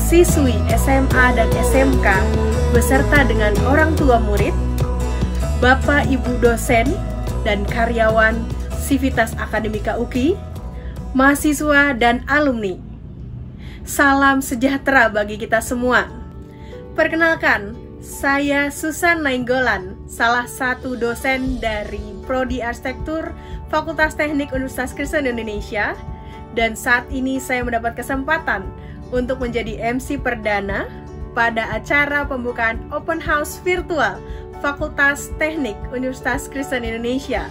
siswi SMA dan SMK beserta dengan orang tua murid, Bapak Ibu dosen dan karyawan Civitas Akademika UKI, mahasiswa dan alumni. Salam sejahtera bagi kita semua. Perkenalkan, saya Susan Nainggolan, salah satu dosen dari Prodi Arsitektur Fakultas Teknik Universitas Kristen Indonesia, dan saat ini saya mendapat kesempatan untuk menjadi MC perdana pada acara pembukaan Open House Virtual Fakultas Teknik Universitas Kristen Indonesia.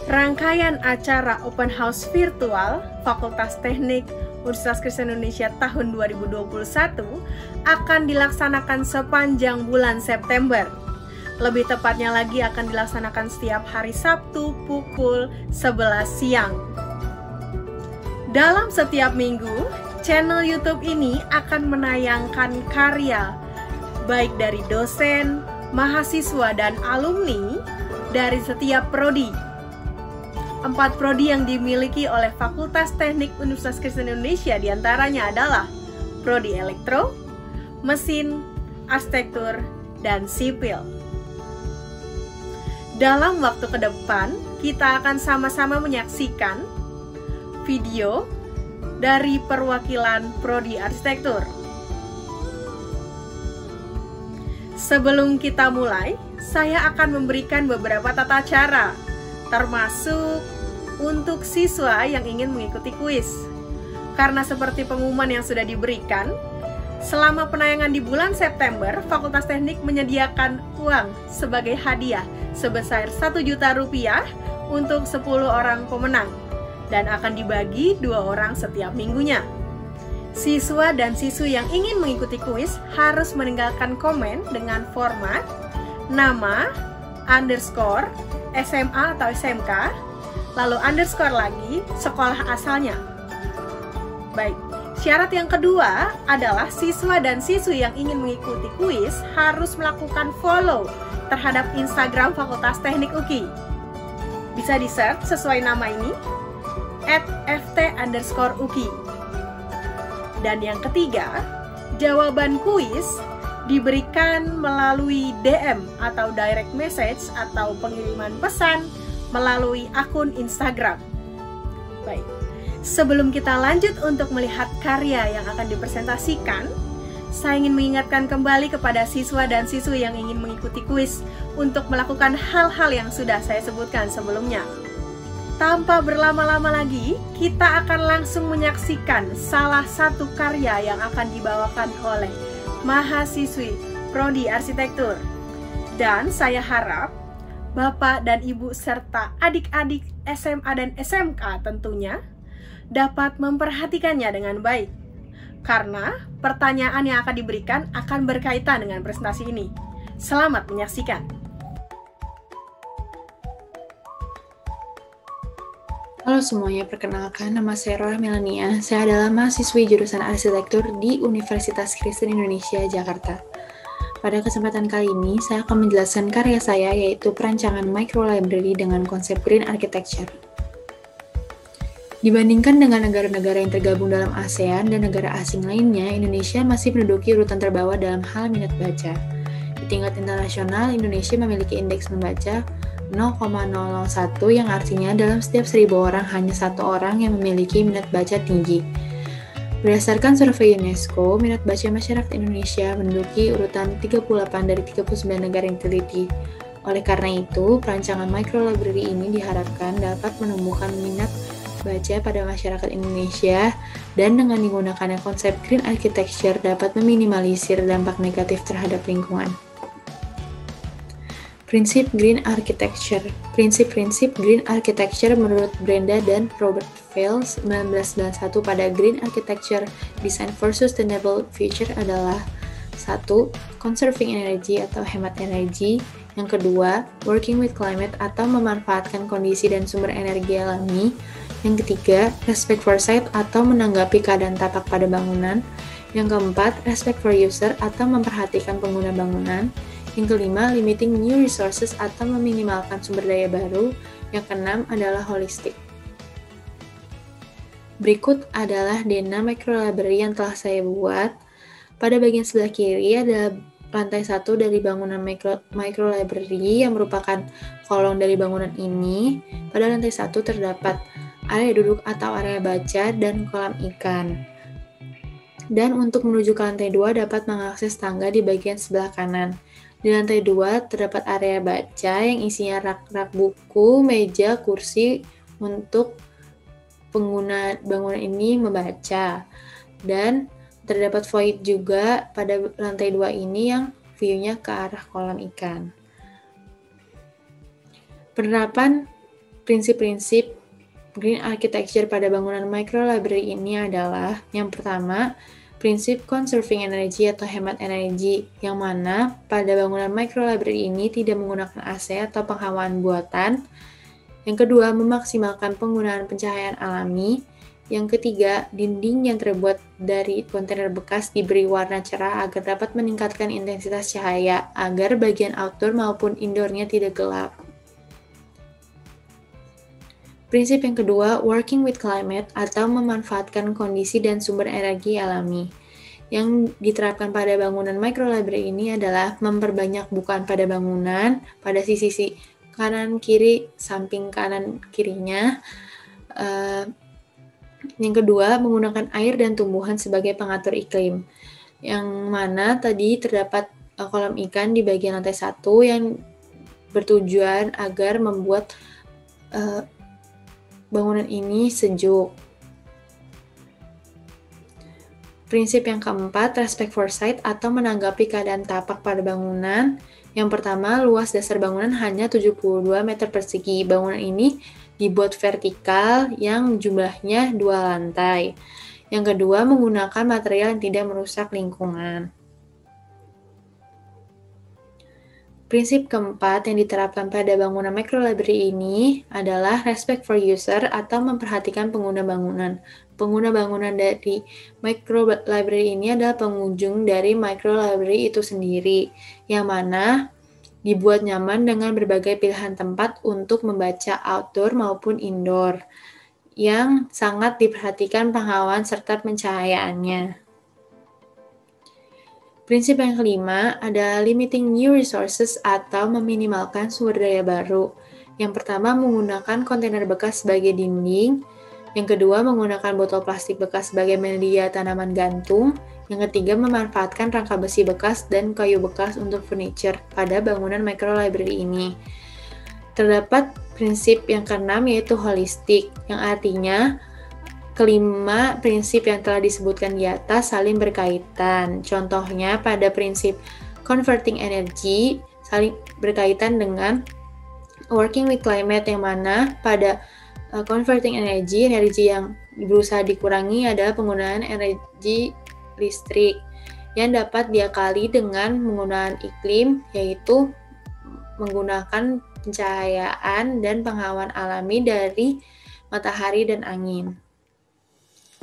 Rangkaian acara Open House Virtual Fakultas Teknik Universitas Kristen Indonesia tahun 2021 akan dilaksanakan sepanjang bulan September. Lebih tepatnya lagi akan dilaksanakan setiap hari Sabtu pukul 11 siang. Dalam setiap minggu, channel YouTube ini akan menayangkan karya baik dari dosen, mahasiswa, dan alumni dari setiap prodi. 4 prodi yang dimiliki oleh Fakultas Teknik Universitas Kristen Indonesia diantaranya adalah Prodi Elektro, Mesin, Arsitektur, dan Sipil. Dalam waktu ke depan, kita akan sama-sama menyaksikan video dari perwakilan Prodi Arsitektur. Sebelum kita mulai, saya akan memberikan beberapa tata cara, termasuk untuk siswa yang ingin mengikuti kuis. Karena seperti pengumuman yang sudah diberikan, selama penayangan di bulan September, Fakultas Teknik menyediakan uang sebagai hadiah sebesar Rp1.000.000 untuk 10 orang pemenang, dan akan dibagi 2 orang setiap minggunya. Siswa dan siswi yang ingin mengikuti kuis harus meninggalkan komen dengan format nama, underscore, SMA atau SMK, lalu underscore lagi sekolah asalnya. Baik, syarat yang kedua adalah siswa dan siswi yang ingin mengikuti kuis harus melakukan follow terhadap Instagram Fakultas Teknik UKI. Bisa di-search sesuai nama ini, @ft_uki. Dan yang ketiga, jawaban kuis diberikan melalui DM atau direct message atau pengiriman pesan melalui akun Instagram. Baik, sebelum kita lanjut untuk melihat karya yang akan dipresentasikan, saya ingin mengingatkan kembali kepada siswa dan siswi yang ingin mengikuti kuis untuk melakukan hal-hal yang sudah saya sebutkan sebelumnya. Tanpa berlama-lama lagi, kita akan langsung menyaksikan salah satu karya yang akan dibawakan oleh mahasiswi Prodi Arsitektur. Dan saya harap Bapak dan Ibu serta adik-adik SMA dan SMK tentunya dapat memperhatikannya dengan baik. Karena pertanyaan yang akan diberikan akan berkaitan dengan presentasi ini. Selamat menyaksikan. Halo semuanya, perkenalkan nama saya Rola Melania. Saya adalah mahasiswi jurusan arsitektur di Universitas Kristen Indonesia, Jakarta. Pada kesempatan kali ini, saya akan menjelaskan karya saya, yaitu perancangan microlibrary dengan konsep green architecture. Dibandingkan dengan negara-negara yang tergabung dalam ASEAN dan negara asing lainnya, Indonesia masih menduduki urutan terbawah dalam hal minat baca. Di tingkat internasional, Indonesia memiliki indeks membaca 0,001 yang artinya dalam setiap 1000 orang hanya 1 orang yang memiliki minat baca tinggi. Berdasarkan survei UNESCO, minat baca masyarakat Indonesia menduduki urutan 38 dari 39 negara yang diteliti. Oleh karena itu, perancangan microlibrary ini diharapkan dapat menumbuhkan minat baca pada masyarakat Indonesia dan dengan digunakannya konsep green architecture dapat meminimalisir dampak negatif terhadap lingkungan. Prinsip Green Architecture. Prinsip-prinsip Green Architecture menurut Brenda dan Robert Vail 1991 pada Green Architecture Design for Sustainable Future adalah 1. Conserving energy atau hemat energi. Yang kedua, working with climate atau memanfaatkan kondisi dan sumber energi alami. Yang ketiga, respect for site atau menanggapi keadaan tapak pada bangunan. Yang keempat, respect for user atau memperhatikan pengguna bangunan. Yang kelima, limiting new resources atau meminimalkan sumber daya baru. Yang keenam adalah holistic. Berikut adalah DNA microlibrary yang telah saya buat. Pada bagian sebelah kiri ada lantai 1 dari bangunan micro library yang merupakan kolong dari bangunan ini. Pada lantai 1 terdapat area duduk atau area baca dan kolam ikan. Dan untuk menuju ke lantai 2 dapat mengakses tangga di bagian sebelah kanan. Di lantai 2 terdapat area baca yang isinya rak-rak buku, meja, kursi untuk pengguna bangunan ini membaca. Dan terdapat void juga pada lantai 2 ini yang view-nya ke arah kolam ikan. Penerapan prinsip-prinsip green architecture pada bangunan micro library ini adalah yang pertama, prinsip conserving energy atau hemat energi, yang mana pada bangunan micro library ini tidak menggunakan AC atau penghawaan buatan. Yang kedua, memaksimalkan penggunaan pencahayaan alami. Yang ketiga, dinding yang terbuat dari kontainer bekas diberi warna cerah agar dapat meningkatkan intensitas cahaya, agar bagian outdoor maupun indoornya tidak gelap. Prinsip yang kedua, working with climate atau memanfaatkan kondisi dan sumber energi alami. Yang diterapkan pada bangunan micro library ini adalah memperbanyak bukaan pada bangunan, pada sisi kanan kiri, samping kanan kirinya. Yang kedua, menggunakan air dan tumbuhan sebagai pengatur iklim. Yang mana tadi terdapat kolam ikan di bagian lantai 1 yang bertujuan agar membuat bangunan ini sejuk. Prinsip yang keempat, respect for site atau menanggapi keadaan tapak pada bangunan. Yang pertama, luas dasar bangunan hanya 72 meter persegi. Bangunan ini dibuat vertikal yang jumlahnya 2 lantai. Yang kedua, menggunakan material yang tidak merusak lingkungan. Prinsip keempat yang diterapkan pada bangunan micro library ini adalah respect for user atau memperhatikan pengguna bangunan. Pengguna bangunan dari micro library ini adalah pengunjung dari micro library itu sendiri, yang mana dibuat nyaman dengan berbagai pilihan tempat untuk membaca outdoor maupun indoor, yang sangat diperhatikan penghawaan serta pencahayaannya. Prinsip yang kelima ada limiting new resources atau meminimalkan sumber daya baru. Yang pertama, menggunakan kontainer bekas sebagai dinding. Yang kedua, menggunakan botol plastik bekas sebagai media tanaman gantung. Yang ketiga, memanfaatkan rangka besi bekas dan kayu bekas untuk furniture pada bangunan micro library ini. Terdapat prinsip yang keenam yaitu holistik, yang artinya kelima prinsip yang telah disebutkan di atas saling berkaitan. Contohnya pada prinsip converting energy saling berkaitan dengan working with climate, yang mana pada converting energy yang berusaha dikurangi adalah penggunaan energi listrik yang dapat diakali dengan penggunaan iklim, yaitu menggunakan pencahayaan dan penghawaan alami dari matahari dan angin.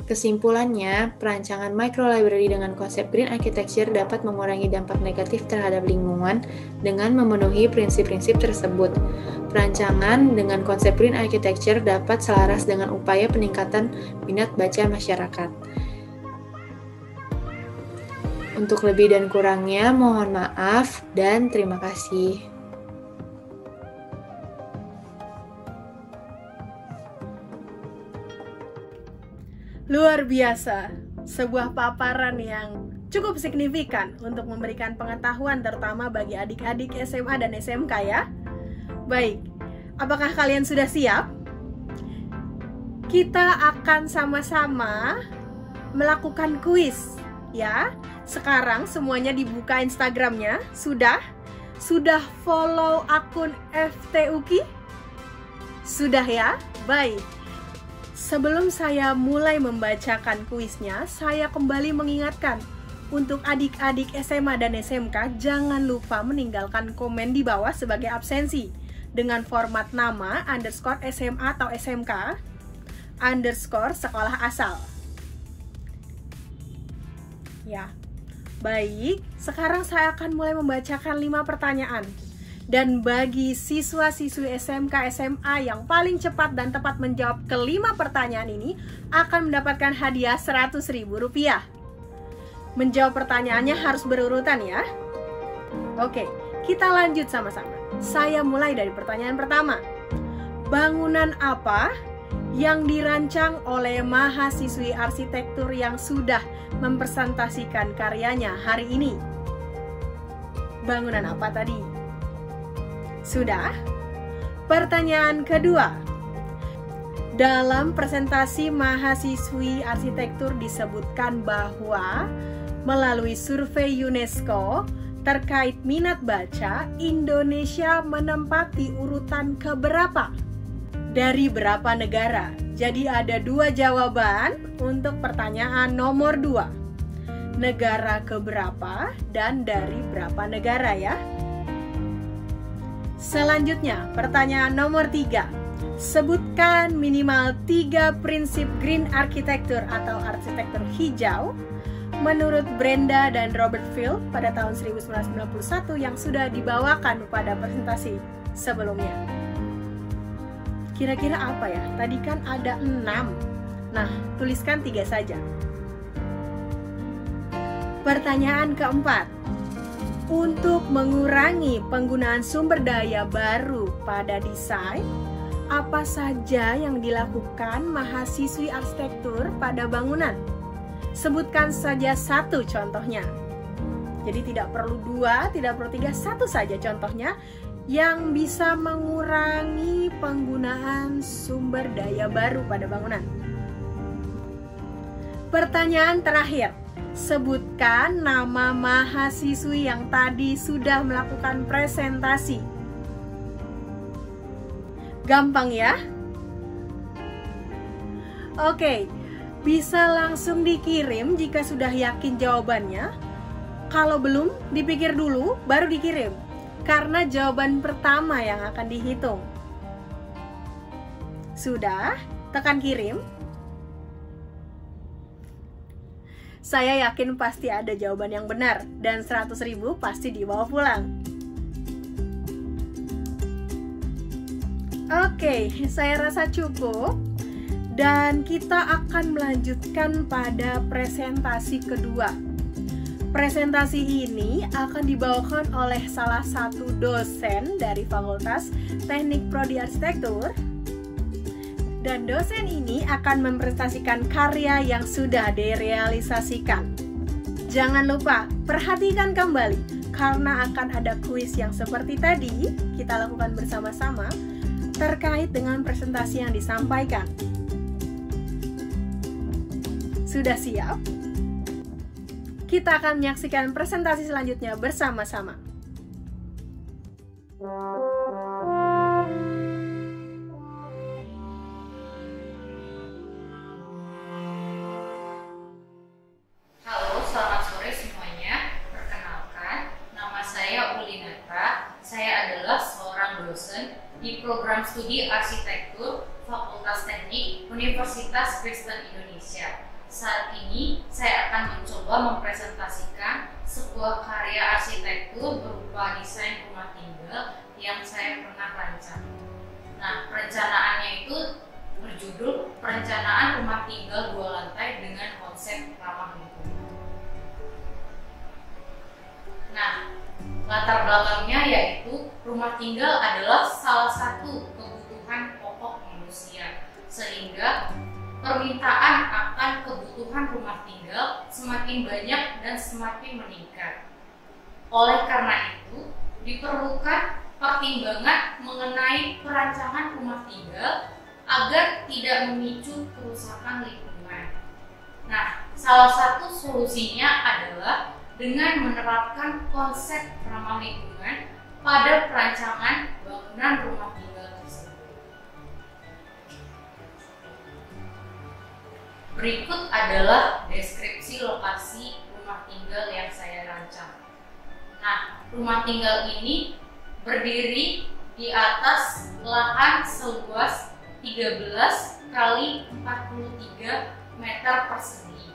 Kesimpulannya, perancangan micro library dengan konsep green architecture dapat mengurangi dampak negatif terhadap lingkungan dengan memenuhi prinsip-prinsip tersebut. Perancangan dengan konsep green architecture dapat selaras dengan upaya peningkatan minat baca masyarakat. Untuk lebih dan kurangnya, mohon maaf dan terima kasih. Luar biasa, sebuah paparan yang cukup signifikan untuk memberikan pengetahuan terutama bagi adik-adik SMA dan SMK ya. Baik, apakah kalian sudah siap? Kita akan sama-sama melakukan kuis ya. Sekarang semuanya dibuka Instagramnya. Sudah follow akun FTUKI? Sudah ya? Baik. Sebelum saya mulai membacakan kuisnya, saya kembali mengingatkan untuk adik-adik SMA dan SMK, jangan lupa meninggalkan komen di bawah sebagai absensi dengan format nama _SMA atau SMK _sekolah asal. Ya, baik. Sekarang saya akan mulai membacakan 5 pertanyaan. Dan bagi siswa-siswi SMK SMA yang paling cepat dan tepat menjawab ke 5 pertanyaan ini akan mendapatkan hadiah Rp100.000. Menjawab pertanyaannya harus berurutan ya. Oke, kita lanjut sama-sama. Saya mulai dari pertanyaan pertama. Bangunan apa yang dirancang oleh mahasiswi arsitektur yang sudah mempresentasikan karyanya hari ini? Bangunan apa tadi? Sudah? Pertanyaan kedua. Dalam presentasi mahasiswi arsitektur disebutkan bahwa melalui survei UNESCO terkait minat baca, Indonesia menempati urutan keberapa? Dari berapa negara? Jadi ada 2 jawaban untuk pertanyaan nomor 2. Negara keberapa dan dari berapa negara ya? Selanjutnya, pertanyaan nomor 3. Sebutkan minimal 3 prinsip green architecture atau arsitektur hijau menurut Brenda dan Robert Field pada tahun 1991 yang sudah dibawakan pada presentasi sebelumnya. Kira-kira apa ya? Tadi kan ada 6. Nah, tuliskan 3 saja. Pertanyaan keempat. Untuk mengurangi penggunaan sumber daya baru pada desain, apa saja yang dilakukan mahasiswi arsitektur pada bangunan? Sebutkan saja 1 contohnya. Jadi tidak perlu 2, tidak perlu 3, 1 saja contohnya yang bisa mengurangi penggunaan sumber daya baru pada bangunan. Pertanyaan terakhir. Sebutkan nama mahasiswi yang tadi sudah melakukan presentasi. Gampang ya? Oke. Bisa langsung dikirim jika sudah yakin jawabannya. Kalau belum, dipikir dulu, baru dikirim. Karena jawaban pertama yang akan dihitung. Sudah? Tekan kirim. Saya yakin pasti ada jawaban yang benar. Dan 100.000 pasti dibawa pulang. Oke, saya rasa cukup. Dan kita akan melanjutkan pada presentasi kedua. Presentasi ini akan dibawakan oleh salah satu dosen dari Fakultas Teknik Prodi Arsitektur. Dan dosen ini akan mempresentasikan karya yang sudah direalisasikan. Jangan lupa, perhatikan kembali, karena akan ada kuis yang seperti tadi, kita lakukan bersama-sama, terkait dengan presentasi yang disampaikan. Sudah siap? Kita akan menyaksikan presentasi selanjutnya bersama-sama. Halo, selamat sore semuanya. Perkenalkan, nama saya Uli Natra. Saya adalah seorang dosen di program studi arsitektur Fakultas Teknik Universitas Kristen Indonesia. Saat ini saya akan mencoba mempresentasikan sebuah karya arsitektur berupa desain rumah tinggal yang saya pernah rancang. Nah, perencanaannya itu berjudul Perencanaan Rumah Tinggal 2 Lantai dengan Konsep Ramah Lingkungan. Nah, latar belakangnya yaitu rumah tinggal adalah salah satu kebutuhan pokok manusia, sehingga permintaan akan kebutuhan rumah tinggal semakin banyak dan semakin meningkat. Oleh karena itu, diperlukan pertimbangan mengenai perancangan rumah tinggal agar tidak memicu kerusakan lingkungan. Nah, salah satu solusinya adalah dengan menerapkan konsep ramah lingkungan pada perancangan bangunan rumah tinggal tersebut. Berikut adalah deskripsi lokasi rumah tinggal yang saya rancang. Nah, rumah tinggal ini berdiri di atas lahan seluas 13 kali 43 meter persegi.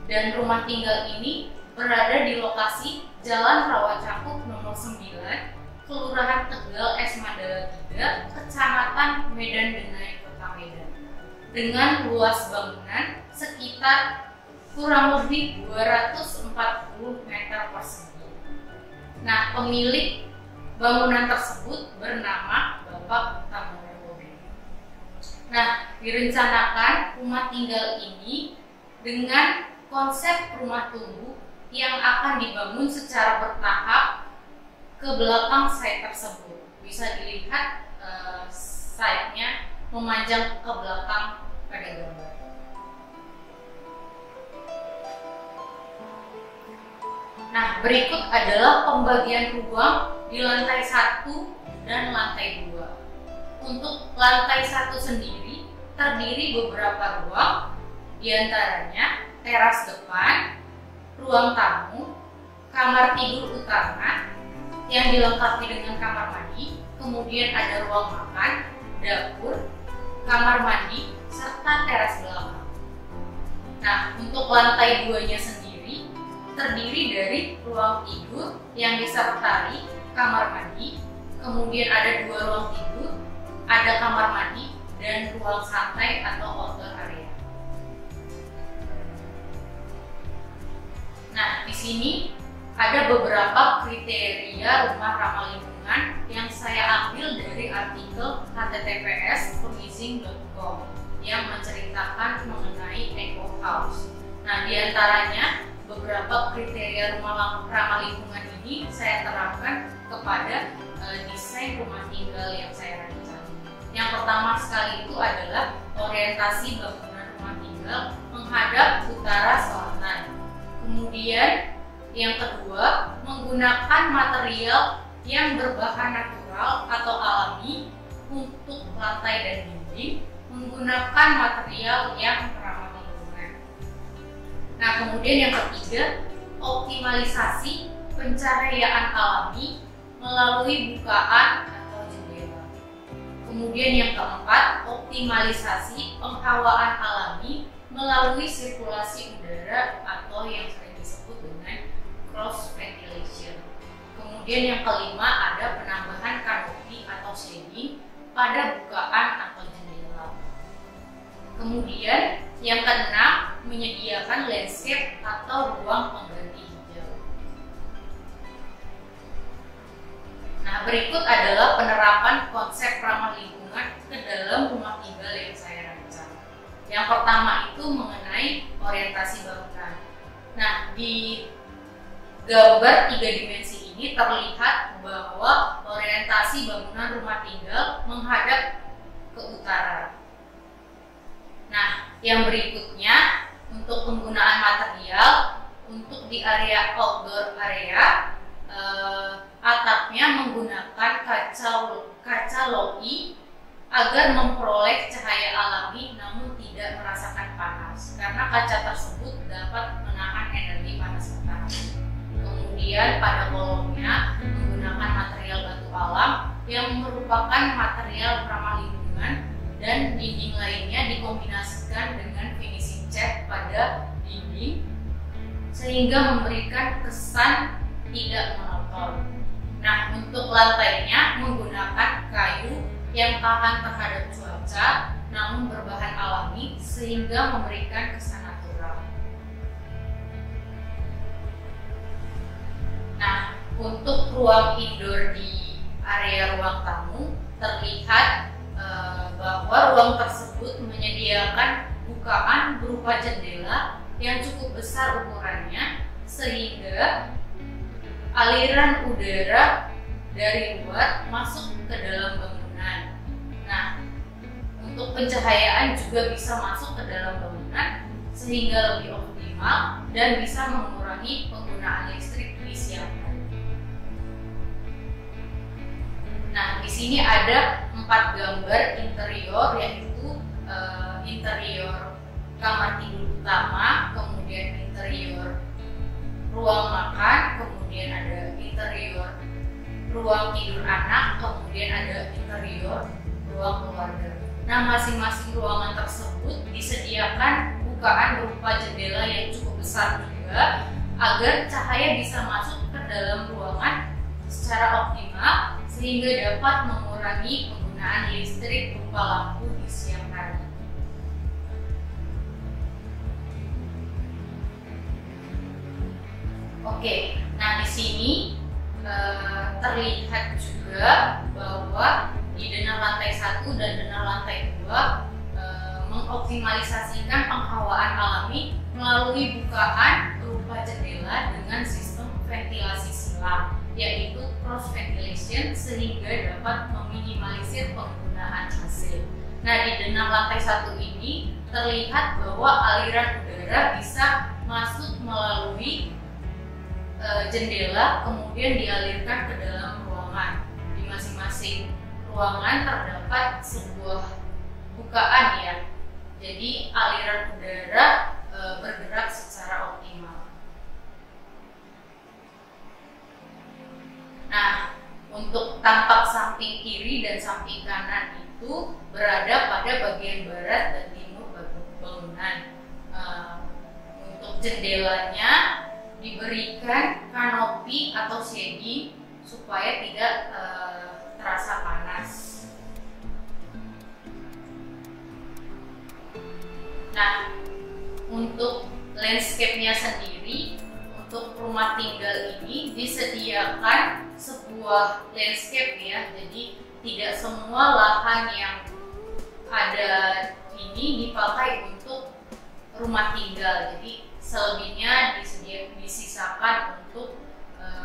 Dan rumah tinggal ini berada di lokasi Jalan Rawacakuk nomor 9, Kelurahan Tegal S. Mandala 3, Kecamatan Medan Denai, Kota Medan. Dengan luas bangunan sekitar kurang lebih 240 meter persegi. Nah, pemilik bangunan tersebut bernama Bapak Tamara Bobi. Nah, direncanakan rumah tinggal ini dengan konsep rumah tumbuh yang akan dibangun secara bertahap ke belakang site tersebut. Bisa dilihat site-nya memanjang ke belakang pada gambar. Nah, berikut adalah pembagian ruang di lantai 1 dan lantai 2. Untuk lantai 1 sendiri terdiri beberapa ruang, diantaranya teras depan, ruang tamu, kamar tidur utama yang dilengkapi dengan kamar mandi, kemudian ada ruang makan, dapur, kamar mandi, serta teras belakang. Nah, untuk lantai 2-nya sendiri terdiri dari ruang tidur yang disertai kamar mandi, kemudian ada 2 ruang tidur, ada kamar mandi, dan ruang santai atau outdoor area. Nah, di sini ada beberapa kriteria rumah ramah lingkungan yang saya ambil dari artikel https://permising.com yang menceritakan mengenai eco house. Nah, diantaranya beberapa kriteria rumah ramah lingkungan ini saya terapkan kepada desain rumah tinggal yang saya rancang. Yang pertama sekali itu adalah orientasi bangunan rumah tinggal menghadap utara selatan. Kemudian yang kedua, menggunakan material yang berbahan natural atau alami untuk lantai dan dinding, menggunakan material yang ramah lingkungan. Nah, kemudian yang ketiga, optimalisasi pencahayaan alami melalui bukaan atau jendela. Kemudian yang keempat, optimalisasi penghawaan alami melalui sirkulasi udara atau yang sering disebut dengan cross ventilation. Kemudian yang kelima, ada penambahan kanopi atau shading pada bukaan atau jendela. Kemudian yang keenam, menyediakan landscape atau ruang pengganti hijau. Nah, berikut adalah penerapan konsep ramah lingkungan ke dalam rumah tinggal yang saya rancang. Yang pertama itu mengenai orientasi bangunan. Nah, di gambar 3 dimensi ini terlihat bahwa orientasi bangunan rumah tinggal menghadap ke utara. Nah, yang berikutnya untuk penggunaan material, untuk di area outdoor area, atapnya menggunakan kaca loi agar memperoleh cahaya alami namun tidak merasakan panas, karena kaca tersebut dapat menahan energi panas matahari. Kemudian pada kolomnya menggunakan material batu alam yang merupakan material ramah lingkungan, dan dinding lainnya dikombinasikan dengan finishing cat pada dinding sehingga memberikan kesan tidak monoton. Nah, untuk lantainya menggunakan kayu yang tahan terhadap cuaca namun berbahan alami sehingga memberikan kesan natural. Nah, untuk ruang indoor di area ruang tamu terlihat bahwa ruang tersebut menyediakan bukaan berupa jendela yang cukup besar ukurannya sehingga aliran udara dari luar masuk ke dalam bangunan. Nah, untuk pencahayaan juga bisa masuk ke dalam bangunan sehingga lebih optimal dan bisa mengurangi penggunaan listrik di siang hari. Nah, di sini ada 4 gambar interior, yaitu interior kamar tidur utama, kemudian interior ruang makan, kemudian ada interior ruang tidur anak, kemudian ada interior ruang keluarga. Nah, masing-masing ruangan tersebut disediakan bukaan berupa jendela yang cukup besar juga agar cahaya bisa masuk ke dalam ruangan secara optimal sehingga dapat mengurangi penggunaan listrik berupa lampu di siang hari. Oke, nah di sini terlihat juga bahwa di denah lantai 1 dan denah lantai 2 mengoptimalisasikan penghawaan alami melalui bukaan berupa jendela dengan sistem ventilasi silang, yaitu cross ventilation, sehingga dapat meminimalisir penggunaan AC. Nah, di denah lantai 1 ini terlihat bahwa aliran udara bisa masuk melalui jendela, kemudian dialirkan ke dalam ruangan. Di masing-masing ruangan terdapat sebuah bukaan ya, jadi aliran udara bergerak secara optimal. Nah, untuk tampak samping kiri dan samping kanan itu berada pada bagian barat dan timur bangunan. Untuk jendelanya diberikan kanopi atau shading supaya tidak terasa panas. Nah, untuk landscape-nya sendiri, untuk rumah tinggal ini disediakan sebuah landscape ya, jadi tidak semua lahan yang ada ini dipakai untuk rumah tinggal, jadi selebihnya disisakan untuk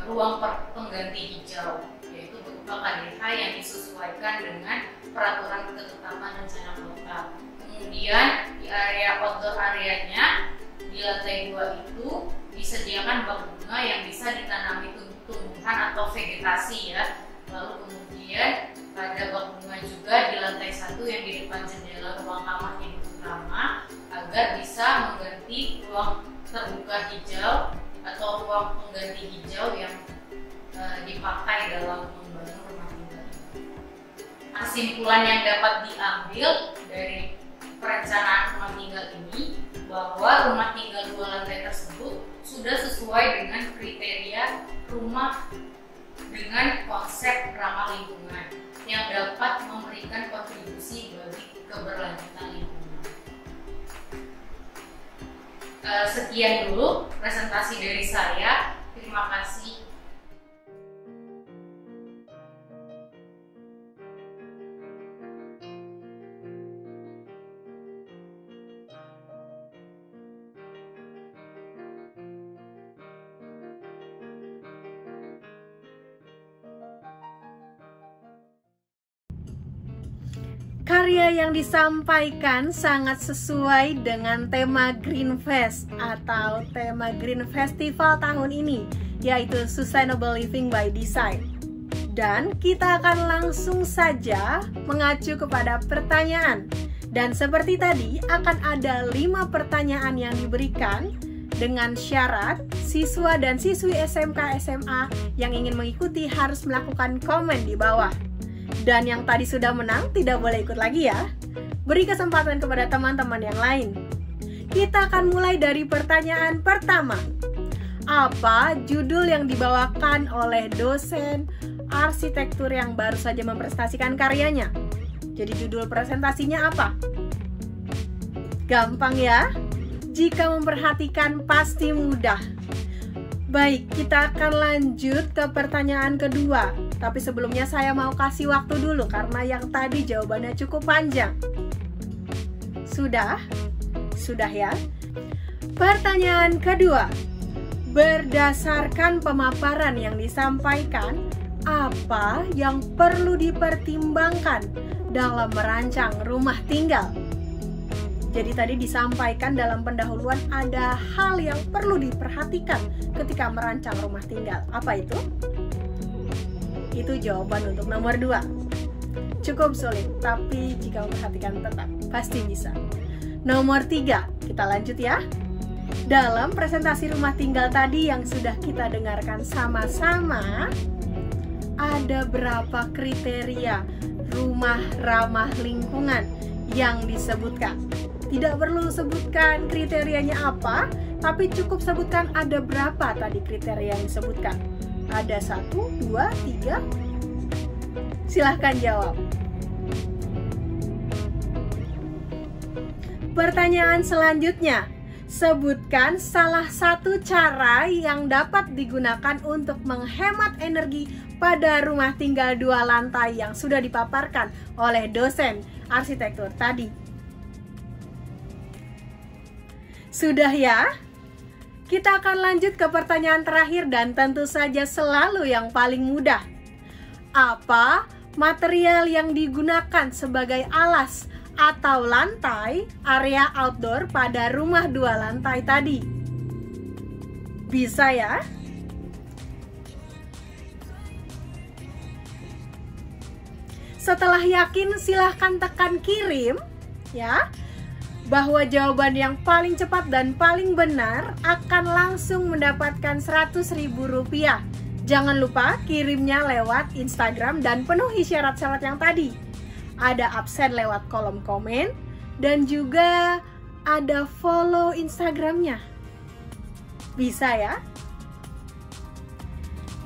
ruang pengganti hijau, yaitu berupa KDH yang disesuaikan dengan peraturan ketetapan rencana kota. Kemudian di area outdoor areanya di lantai 2 itu disediakan bak bunga yang bisa ditanami tumbuhan atau vegetasi ya. Lalu kemudian pada bak bunga juga di lantai 1 yang di depan jendela ruang kamar hidup utama agar bisa mengganti ruang terbuka hijau atau ruang pengganti hijau yang dipakai dalam membangun rumah tinggal. Kesimpulan yang dapat diambil dari perencanaan rumah tinggal ini bahwa rumah tinggal 2 lantai tersebut sudah sesuai dengan kriteria rumah dengan konsep ramah lingkungan yang dapat memberikan kontribusi bagi keberlanjutan lingkungan. Sekian dulu presentasi dari saya. Terima kasih. Karya yang disampaikan sangat sesuai dengan tema Green Fest atau tema Green Festival tahun ini, yaitu Sustainable Living by Design. Dan kita akan langsung saja mengacu kepada pertanyaan. Dan seperti tadi, akan ada 5 pertanyaan yang diberikan dengan syarat siswa dan siswi SMK SMA yang ingin mengikuti harus melakukan komen di bawah. Dan yang tadi sudah menang tidak boleh ikut lagi ya. Beri kesempatan kepada teman-teman yang lain. Kita akan mulai dari pertanyaan pertama. Apa judul yang dibawakan oleh dosen arsitektur yang baru saja mempresentasikan karyanya? Jadi judul presentasinya apa? Gampang ya? Jika memperhatikan pasti mudah. Baik, kita akan lanjut ke pertanyaan kedua. Tapi sebelumnya saya mau kasih waktu dulu karena yang tadi jawabannya cukup panjang. Sudah? Sudah ya? Pertanyaan kedua. Berdasarkan pemaparan yang disampaikan, apa yang perlu dipertimbangkan dalam merancang rumah tinggal? Jadi tadi disampaikan dalam pendahuluan ada hal yang perlu diperhatikan ketika merancang rumah tinggal. Apa itu? Itu jawaban untuk nomor 2. Cukup sulit, tapi jika memperhatikan tetap pasti bisa. Nomor 3, kita lanjut ya. Dalam presentasi rumah tinggal tadi yang sudah kita dengarkan sama-sama, ada berapa kriteria rumah ramah lingkungan yang disebutkan? Tidak perlu sebutkan kriterianya apa, tapi cukup sebutkan ada berapa tadi kriteria yang disebutkan. Ada 1, 2, 3. Silahkan jawab. Pertanyaan selanjutnya, Sebutkan salah satu cara yang dapat digunakan untuk menghemat energi pada rumah tinggal 2 lantai yang sudah dipaparkan oleh dosen arsitektur tadi. Sudah ya? Kita akan lanjut ke pertanyaan terakhir dan tentu saja selalu yang paling mudah. Apa material yang digunakan sebagai alas atau lantai area outdoor pada rumah 2 lantai tadi? Bisa ya? Setelah yakin silahkan tekan kirim ya, bahwa jawaban yang paling cepat dan paling benar akan langsung mendapatkan Rp100.000. Jangan lupa kirimnya lewat Instagram dan penuhi syarat-syarat yang tadi. Ada absen lewat kolom komen dan juga ada follow Instagramnya. Bisa ya?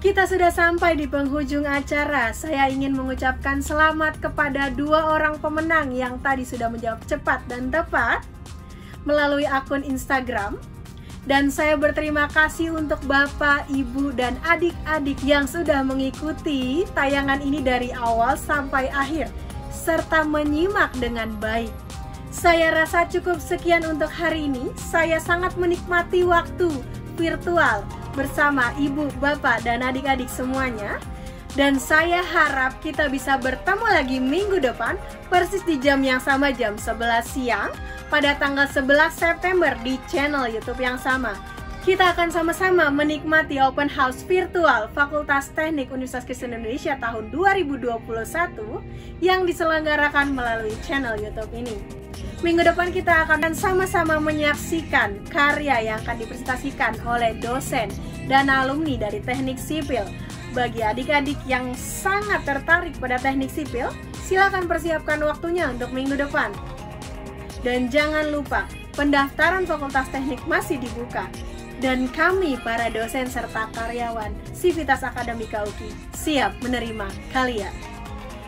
Kita sudah sampai di penghujung acara. Saya ingin mengucapkan selamat kepada 2 orang pemenang yang tadi sudah menjawab cepat dan tepat melalui akun Instagram. Dan saya berterima kasih untuk Bapak, Ibu, dan adik-adik yang sudah mengikuti tayangan ini dari awal sampai akhir serta menyimak dengan baik. Saya rasa cukup sekian untuk hari ini. Saya sangat menikmati waktu virtual bersama Ibu, Bapak, dan adik-adik semuanya. Dan saya harap kita bisa bertemu lagi minggu depan persis di jam yang sama, jam 11 siang pada tanggal 11 September di channel YouTube yang sama. Kita akan sama-sama menikmati open house virtual Fakultas Teknik Universitas Kristen Indonesia tahun 2021 yang diselenggarakan melalui channel YouTube ini. Minggu depan kita akan sama-sama menyaksikan karya yang akan dipresentasikan oleh dosen dan alumni dari Teknik Sipil. Bagi adik-adik yang sangat tertarik pada Teknik Sipil, silakan persiapkan waktunya untuk minggu depan. Dan jangan lupa, pendaftaran Fakultas Teknik masih dibuka. Dan kami para dosen serta karyawan Sivitas Akademika UKI siap menerima kalian.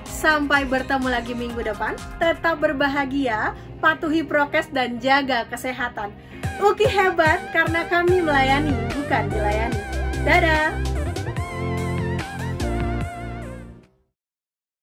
Sampai bertemu lagi minggu depan, tetap berbahagia, patuhi prokes dan jaga kesehatan. UKI hebat karena kami melayani, bukan dilayani. Dadah!